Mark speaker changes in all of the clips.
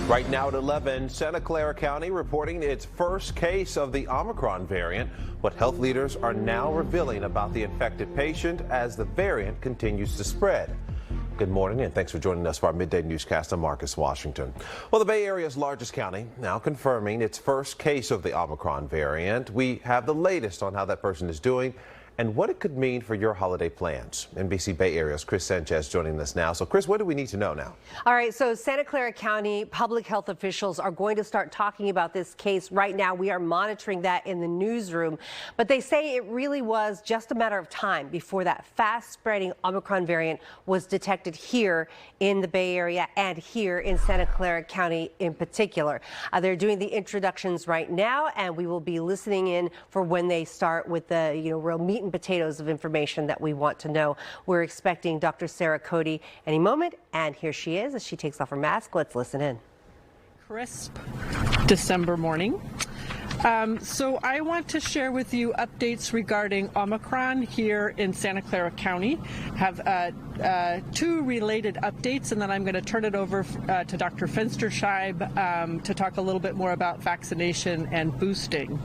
Speaker 1: Right now at 11, Santa Clara County reporting its first case of the Omicron variant. What health leaders are now revealing about the infected patient as the variant continues to spread. Good morning and thanks for joining us for our midday newscast. I'm Marcus Washington. Well, the Bay Area's largest county now confirming its first case of the Omicron variant. We have the latest on how that person is doing and what it could mean for your holiday plans. NBC Bay Area's Kris Sanchez joining us now. So, Kris, what do we need to know now?
Speaker 2: All right, so Santa Clara County public health officials are going to start talking about this case right now. We are monitoring that in the newsroom, but they say it really was just a matter of time before that fast-spreading Omicron variant was detected here in the Bay Area and here in Santa Clara County in particular. They're doing the introductions right now, and we will be listening in for when they start with the real meat and potatoes of information that we want to know. We're expecting Dr. Clara County any moment, and here she is as she takes off her mask. Let's listen in.
Speaker 3: Crisp December morning. So I want to share with you updates regarding Omicron here in Santa Clara County. Have two related updates, and then I'm going to turn it over to Dr. Fensterscheib to talk a little bit more about vaccination and boosting.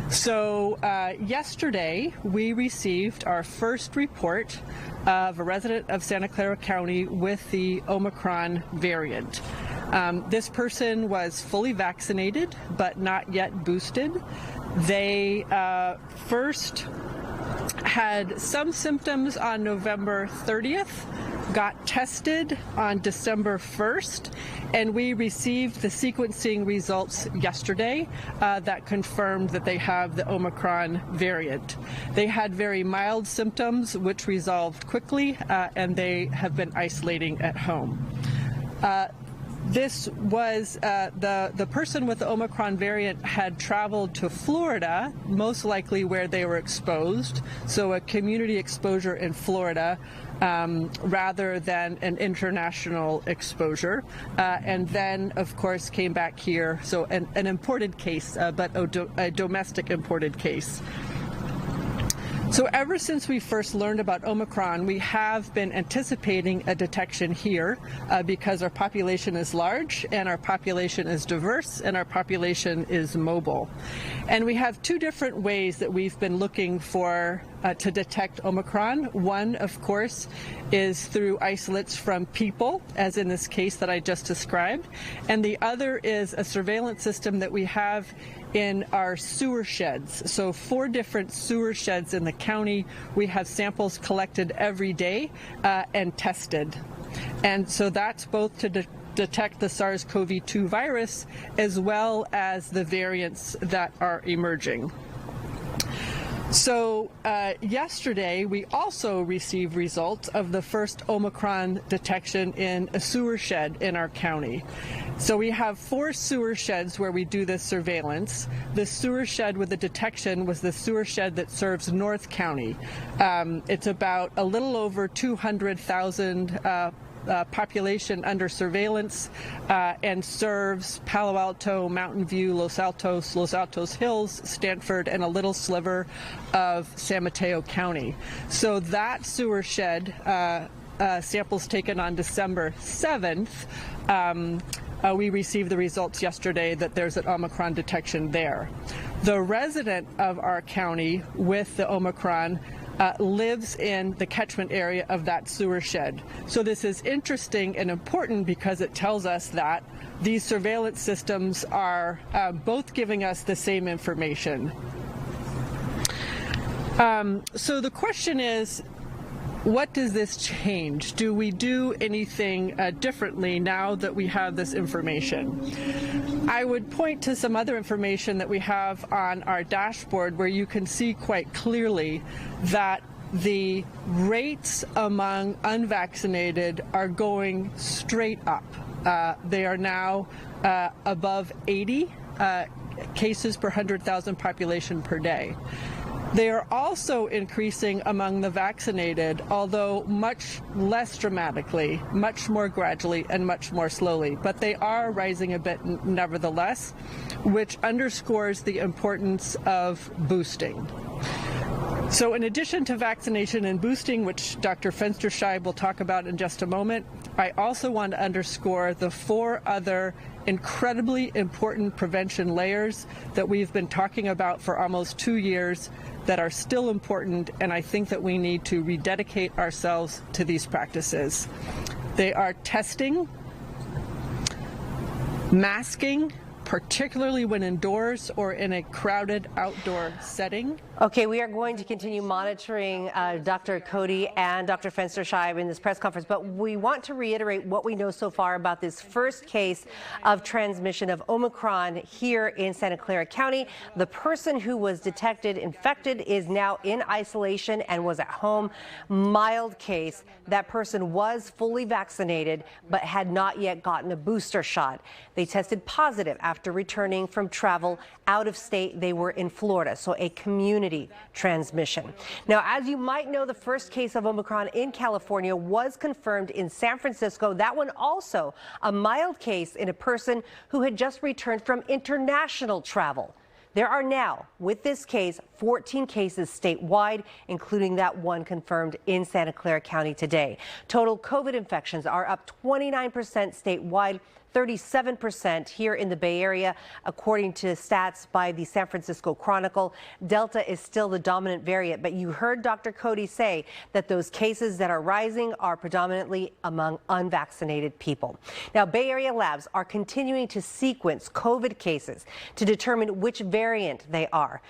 Speaker 3: So yesterday we received our first report of a resident of Santa Clara County with the Omicron variant. This person was fully vaccinated but not yet boosted. They first had some symptoms on November 30th, got tested on December 1st, and we received the sequencing results yesterday that confirmed that they have the Omicron variant. They had very mild symptoms which resolved quickly, and they have been isolating at home. This was the person with the Omicron variant had traveled to Florida, most likely where they were exposed, so a community exposure in Florida rather than an international exposure, and then of course came back here, so an imported case, but a domestic imported case. So ever since we first learned about Omicron, we have been anticipating a detection here because our population is large and our population is diverse and our population is mobile. And we have two different ways that we've been looking for to detect Omicron. One, of course, is through isolates from people, as in this case that I just described. And the other is a surveillance system that we have in our sewer sheds. So 4 different sewer sheds in the county. We have samples collected every day and tested. And so that's both to detect the SARS-CoV-2 virus as well as the variants that are emerging. So yesterday we also received results of the first Omicron detection in a sewer shed in our county. So we have 4 sewer sheds where we do this surveillance. The sewer shed with the detection was the sewer shed that serves North County. It's about a little over 200,000 population under surveillance and serves Palo Alto, Mountain View, Los Altos Hills, Stanford, and a little sliver of San Mateo County. So that sewer shed samples taken on December 7th, we received the results yesterday that there's an Omicron detection there. The resident of our county with the Omicron lives in the catchment area of that sewer shed. So this is interesting and important because it tells us that these surveillance systems are both giving us the same information. So the question is, what does this change? Do we do anything differently now that we have this information? I would point to some other information that we have on our dashboard where you can see quite clearly that the rates among unvaccinated are going straight up. They are now above 80 cases per 100,000 population per day. They are also increasing among the vaccinated, although much less dramatically, much more gradually, and much more slowly. But they are rising a bit nevertheless, which underscores the importance of boosting. So in addition to vaccination and boosting, which Dr. Fensterscheib will talk about in just a moment, I also want to underscore the 4 other incredibly important prevention layers that we've been talking about for almost 2 years that are still important, and I think that we need to rededicate ourselves to these practices. They are testing, masking, particularly when indoors or in a crowded outdoor setting.
Speaker 2: Okay, we are going to continue monitoring Dr. Cody and Dr. Fensterscheib in this press conference, but we want to reiterate what we know so far about this first case of transmission of Omicron here in Santa Clara County. The person who was detected infected is now in isolation and was at home. Mild case. That person was fully vaccinated but had not yet gotten a booster shot. They tested positive after returning from travel out of state. They were in Florida, so a community transmission. Now, as you might know, the first case of Omicron in California was confirmed in San Francisco. That one also a mild case in a person who had just returned from international travel. There are now, with this case, 14 cases statewide, including that one confirmed in Santa Clara County today. Total COVID infections are up 29% statewide, 37% here in the Bay Area, according to stats by the San Francisco Chronicle. Delta is still the dominant variant, but you heard Dr. Cody say that those cases that are rising are predominantly among unvaccinated people. Now, Bay Area labs are continuing to sequence COVID cases to determine which variant they are.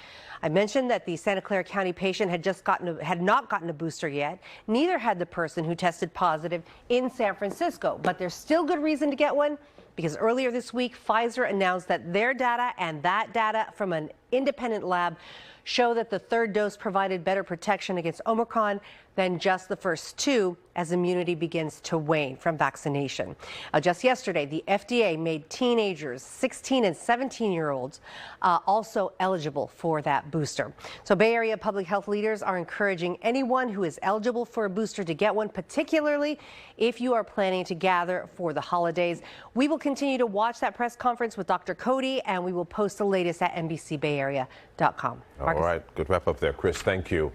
Speaker 2: I mentioned that the Santa Clara County patient had not gotten a booster yet. Neither had the person who tested positive in San Francisco, but there's still good reason to get one, because earlier this week, Pfizer announced that their data and that data from an independent lab show that the third dose provided better protection against Omicron than just the first 2 as immunity begins to wane from vaccination. Just yesterday, the FDA made teenagers, 16 and 17-year-olds, also eligible for that booster. So Bay Area public health leaders are encouraging anyone who is eligible for a booster to get one, particularly if you are planning to gather for the holidays. We will continue to watch that press conference with Dr. Cody, and we will post the latest at NBCBayArea.com.
Speaker 1: All right, good wrap up there, Kris. Thank you.